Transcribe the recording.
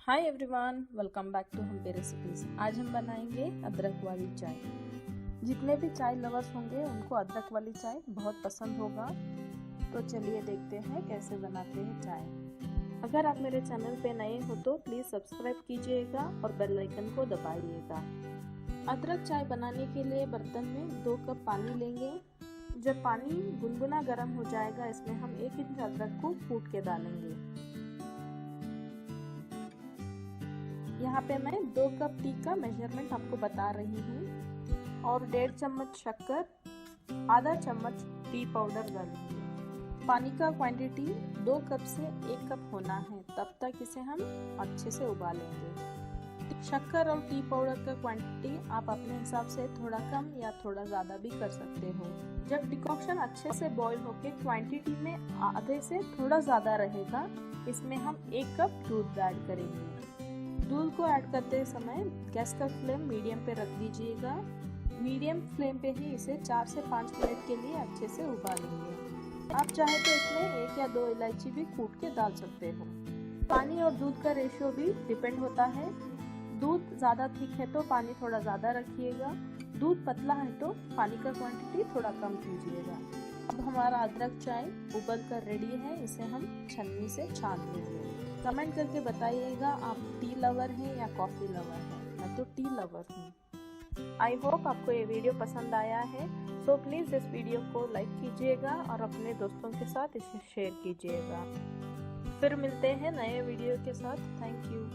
Hi everyone, welcome back to हम पे recipes. आज हम बनाएंगे अदरक वाली चाय। जितने भी चाय लवर्स होंगे उनको अदरक वाली चाय बहुत पसंद होगा। तो चलिए देखते हैं कैसे बनाते हैं चाय। अगर आप मेरे चैनल पे नए हो तो प्लीज़ सब्सक्राइब कीजिएगा और बेल आइकन को दबाइएगा। अदरक चाय बनाने के लिए बर्तन में 2 कप पानी लेंगे। जब पानी गुनगुना गर्म हो जाएगा, इसमें हम 1 इंच अदरक को कूट के डालेंगे। यहाँ पे मैं 2 कप टी का मेजरमेंट आपको बता रही हूँ और 1.5 चम्मच शक्कर, आधा चम्मच टी पाउडर डालेंगे। पानी का क्वांटिटी 2 कप से 1 कप होना है, तब तक इसे हम अच्छे से उबालेंगे। शक्कर और टी पाउडर का क्वांटिटी आप अपने हिसाब से थोड़ा कम या थोड़ा ज़्यादा भी कर सकते हो। जब डिकॉक्शन अच्छे से बॉईल होके क्वांटिटी में आधे से थोड़ा ज़्यादा रहेगा, इसमें हम 1 कप दूध ऐड करेंगे। दूध को ऐड करते समय गैस का फ्लेम मीडियम पे रख दीजिएगा। मीडियम फ्लेम पे ही इसे 4 से 5 मिनट के लिए अच्छे से उबालेंगे। आप चाहे तो इसमें 1 या 2 इलायची भी कूट के डाल सकते हो। पानी और दूध का रेशियो भी डिपेंड होता है। दूध ज़्यादा थिक है तो पानी थोड़ा ज़्यादा रखिएगा, दूध पतला है तो पानी का क्वांटिटी थोड़ा कम कीजिएगा। अब हमारा अदरक चाय उबल कर रेडी है, इसे हम छन्नी से छान लेंगे। कमेंट करके बताइएगा आप टी लवर हैं या कॉफ़ी लवर हैं। मैं तो टी लवर हूँ। आई होप आपको ये वीडियो पसंद आया है, सो प्लीज़ इस वीडियो को लाइक कीजिएगा और अपने दोस्तों के साथ इसे शेयर कीजिएगा। फिर मिलते हैं नए वीडियो के साथ। Thank you.